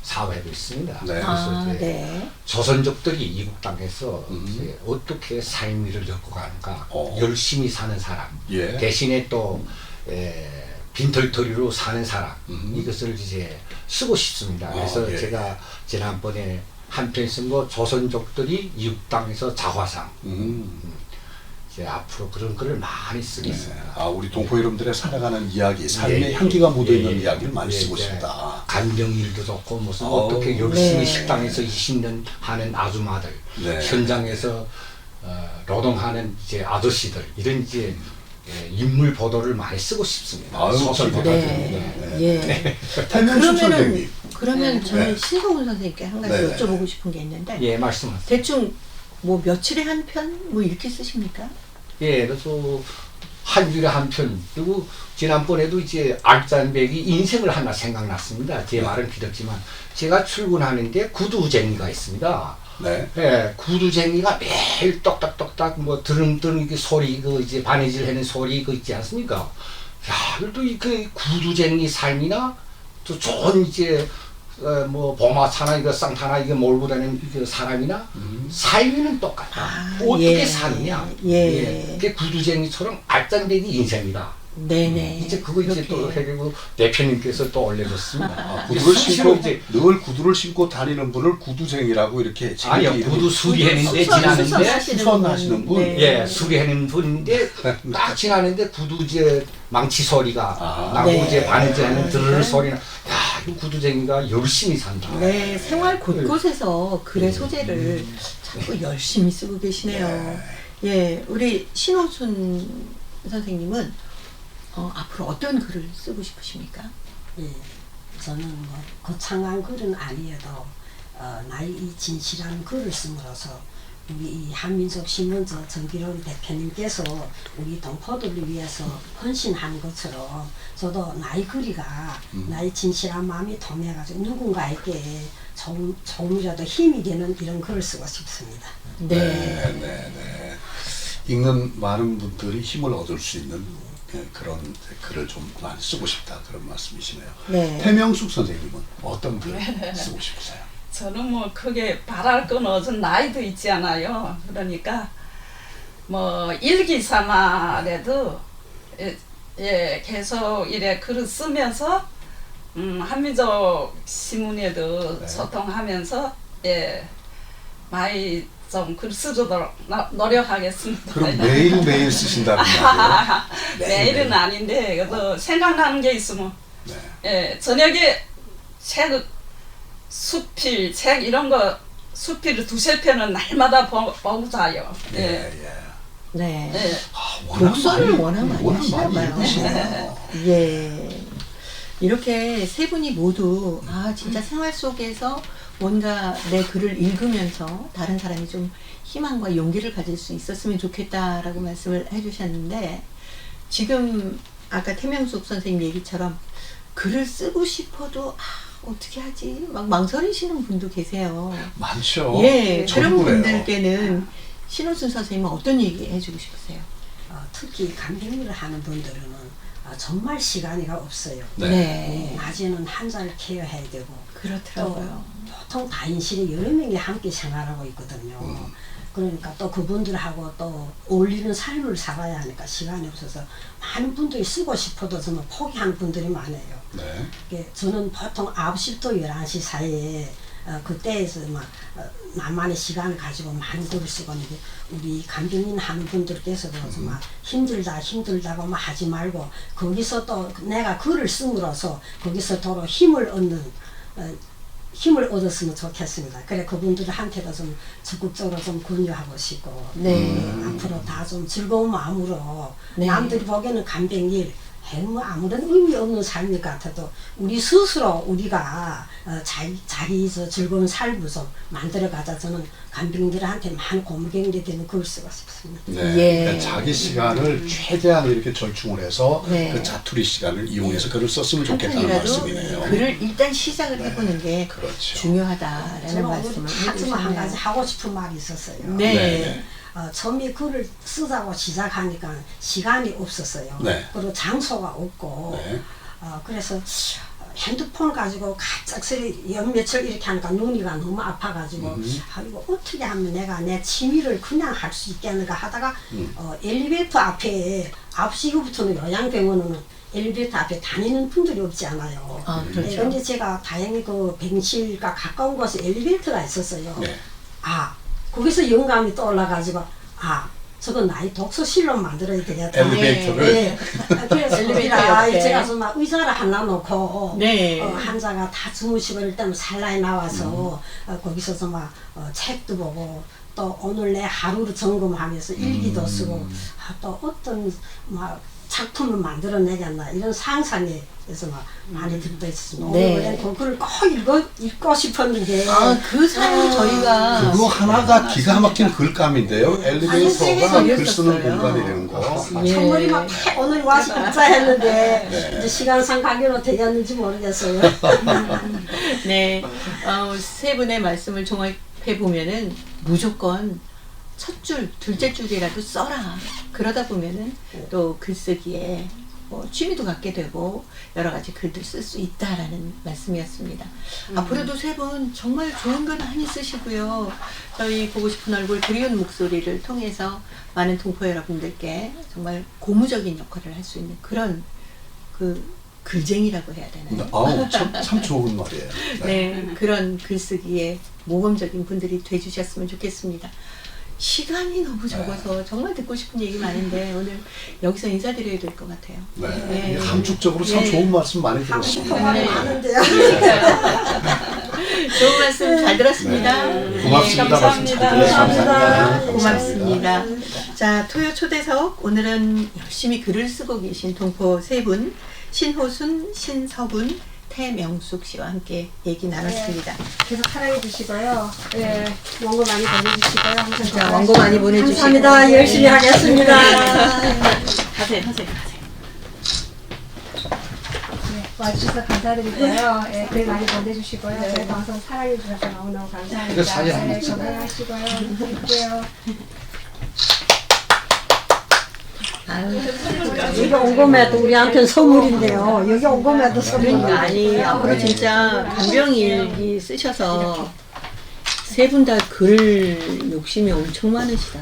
사회하고 있습니다. 네. 그래서 이제 네. 조선족들이 이국 땅에서 이제 어떻게 삶을 겪어가는가, 열심히 사는 사람, 예. 대신에 또 빈털터리로 사는 사람, 이것을 이제 쓰고 싶습니다. 그래서 예. 제가 지난번에 한 편 쓴 거 조선족들이 이국 땅에서 자화상. 이제 앞으로 그런 글을 많이 쓰겠습니다. 우리 동포 여러분들의 살아가는 이야기, 삶의 예, 향기가 묻어있는 예, 이야기를 많이 예, 쓰고 예. 싶다. 간병일도 좋고 무슨 어떻게 열심히 네. 식당에서 20년 하는 아줌마들, 네. 현장에서 노동하는 이제 아저씨들, 이런 이제 인물 보도를 많이 쓰고 싶습니다. 아유, 소설 기대가 보도. 됩니다. 예. 태명숙 선생님. 그러면 저는 네. 신성훈 선생님께 한 가지 네. 여쭤보고 싶은 게 있는데, 예, 말씀하세요. 대충 뭐 며칠에 한 편? 뭐 이렇게 쓰십니까? 예, 그래서 한 줄에 한 편. 그리고 지난번에도 이제 알짠백이 인생을 하나 생각났습니다. 제 말은 길었지만 제가 출근하는데 구두쟁이가 있습니다. 네. 예, 구두쟁이가 매일 똑딱똑딱 뭐 드릉드릉 이게 소리 그 이제 바느질 하는 소리 그 있지 않습니까? 야, 그래도 그 구두쟁이 삶이나 또 좋은 이제 뭐 보마차나 이거 쌍타나 이거 몰고 다니는 그 사람이나 삶이는 똑같다. 어떻게 예. 사느냐? 예. 그게 구두쟁이처럼 알짱대기 인생이다. 네네. 이제 그거 이제 또 해리고 대표님께서 또 올려줬습니다. 구두를 수시로 신고 이제 늘 구두를 신고 다니는 분을 구두쟁이라고 이렇게 아니요, 재밌게 구두 수리했는데 지나는데 수선하시는 분. 네. 예, 수리하는 분인데 딱 지나는데 구두 이제 망치 소리가 나고 네. 이제 바느질하는 드르르 소리나 야 참 구두쟁이가 열심히 산다. 네, 생활 곳곳에서 글의 소재를 자꾸 열심히 쓰고 계시네요. 예, 우리 신호순 선생님은 앞으로 어떤 글을 쓰고 싶으십니까? 예, 저는 뭐 거창한 글은 아니어도 나의 이 진실한 글을 씀으로써 우리 이 한민족 신문저 정기론 대표님께서 우리 동포들을 위해서 헌신한 것처럼 저도 나의 글이가 나의 진실한 마음이 통해가지고 누군가에게 조금이라도 힘이 되는 이런 글을 쓰고 싶습니다. 네. 읽는 많은 분들이 힘을 얻을 수 있는 그런 글을 좀 많이 쓰고 싶다 그런 말씀이시네요. 네. 태명숙 선생님은 어떤 글을 쓰고 싶으세요? 저는 뭐 크게 바랄 건 어전 나이도 있지 않아요. 그러니까 뭐 일기 삼아라도 계속 이래 글을 쓰면서 한민족 신문에도 소통하면서 많이 좀 글 쓰도록 노력하겠습니다. 그럼 매일매일 쓰신다는 말이에요? 매일은 아닌데 그래도 생각나는 게 있으면 저녁에 책 수필 책 이런 거 수필을 두세 편은 날마다 보고 자요. 네. 워낙 독서를 많이- 워낙 많이 워낙 하시나 봐요. 읽으시네요. 예. 이렇게 세 분이 모두 진짜 생활 속에서 뭔가 내 글을 읽으면서 다른 사람이 좀 희망과 용기를 가질 수 있었으면 좋겠다라고 말씀을 해주셨는데, 지금 아까 태명숙 선생님 얘기처럼 글을 쓰고 싶어도 어떻게 하지? 막 망설이시는 분도 계세요. 많죠. 예, 저도 그런 그래요. 분들께는 신호순 선생님은 어떤 얘기 해주고 싶으세요? 특히 간병을 하는 분들은 정말 시간이 없어요. 네. 낮에는 환자를 케어해야 되고 그렇더라고요. 또 보통 다인실에 여러 명이 함께 생활하고 있거든요. 그러니까 또 그분들하고 또 어울리는 삶을 살아야 하니까 시간이 없어서 많은 분들이 쓰고 싶어도 정말 포기하는 분들이 많아요. 네. 이게 저는 보통 9시부터 11시 사이에 그때에서 막 나만의 시간을 가지고 많은 글을 쓰고 있는데, 우리 간병인 하는 분들께서도 정말 힘들다고 막 하지 말고 거기서 또 내가 글을 씀으로써 거기서 도로 힘을 얻었으면 좋겠습니다. 그래 그분들한테도 좀 적극적으로 좀 권유하고 싶고, 네. 앞으로 다 좀 즐거운 마음으로 네. 남들이 보기에는 간병일 뭐 아무런 의미 없는 삶이 같아도 우리 스스로 우리가 자기 즐거운 삶을 좀 만들어가자. 저는 간병들한테 많은 고무경이 되는 글을 쓰고 싶습니다. 네. 예. 그러니까 자기 시간을 최대한 이렇게 절충을 해서 네. 그 자투리 시간을 이용해서 글을 썼으면 좋겠다는 한편이라도 말씀이네요. 글을 일단 시작을 해보는 게 그렇죠. 중요하다라는 저는 오늘 말씀을 하지만 한 가지 해주셨네요. 하고 싶은 말이 있었어요. 네. 네. 처음에 글을 쓰자고 시작하니까 시간이 없었어요. 네. 그리고 장소가 없고 네. 그래서 핸드폰 가지고 갑작스레 연매출 이렇게 하니까 눈이가 너무 아파가지고 이거 어떻게 하면 내가 내 취미를 그냥 할 수 있겠는가 하다가 엘리베이터 앞에 9시 이후부터는 요양병원은 엘리베이터 앞에 다니는 분들이 없지 않아요. 그렇죠. 그런데 제가 다행히 그 병실과 가까운 곳에 엘리베이터가 있었어요. 네. 거기서 영감이 떠올라가지고 저건 나의 독서실로 만들어야 되겠다. 엘리베이터를 네. 그래서 엘리베이터 거기다 옆에. 제가 막 의자를 하나 놓고 네. 환자가 다 주무시고 이럴 때면 살라에 나와서 거기서 막 책도 보고 또 오늘 내 하루를 점검하면서 일기도 쓰고 또 어떤 막 작품을 만들어내겠나 이런 상상에 그래서 막 많이 들떠 있었습니다. 네. 오늘 그 글을 꼭 읽고 싶었는데 그 사연 저희가 그거 하나가 기가 막힌 글감인데요. 엘리베이터가 아니, 글 쓰는 재밌었어요. 공간이라는 거. 선물이 막 오늘 와서 읽자 했는데 네. 이제 시간상 가기로 되었는지 모르겠어요. 네, 세 분의 말씀을 종합해 보면은 무조건 첫 줄, 둘째 줄이라도 써라. 그러다 보면은 또 글쓰기에 취미도 갖게 되고 여러 가지 글들 쓸 수 있다라는 말씀이었습니다. 앞으로도 세 분 정말 좋은 글 많이 쓰시고요. 저희 보고 싶은 얼굴 그리운 목소리를 통해서 많은 동포 여러분들께 정말 고무적인 역할을 할 수 있는 그런 글쟁이라고 해야 되나요? 참 좋은 말이에요. 네, 그런 글쓰기에 모범적인 분들이 돼주셨으면 좋겠습니다. 시간이 너무 적어서 정말 듣고 싶은 얘기 많은데 오늘 여기서 인사드려야 될 것 같아요. 네. 네. 함축적으로 참 네. 좋은 말씀 많이 들었습니다. 정말 많은데요. 좋은 말씀 잘 들었습니다. 네. 고맙습니다. 네, 말씀 잘 감사합니다. 들었습니다. 감사합니다. 고맙습니다. 자, 토요 초대석 오늘은 열심히 글을 쓰고 계신 동포 세 분 신호순, 신서분, 태명숙 씨와 함께 얘기 나눴습니다. 계속 사랑해 주시고요. 예, 원고 많이 보내주시고요. 항상 자, 원고 많이 보내주시고 감사합니다. 열심히 하겠습니다. 하세요. 와주셔서 감사드리고요. 예, 글 많이 보내주시고요. 저희 방송 사랑해 주셔서 너무너무 이거 감사합니다. 사진 한번 네, 찍어요. 건강하시고요. 할게요. 아유, 여기 온 거면 우리한테는 선물인데요. 여기 온 거면 선물. 그러니까 아니 앞으로 진짜 간병일기 쓰셔서 세 분 다 글 욕심이 엄청 많으시다.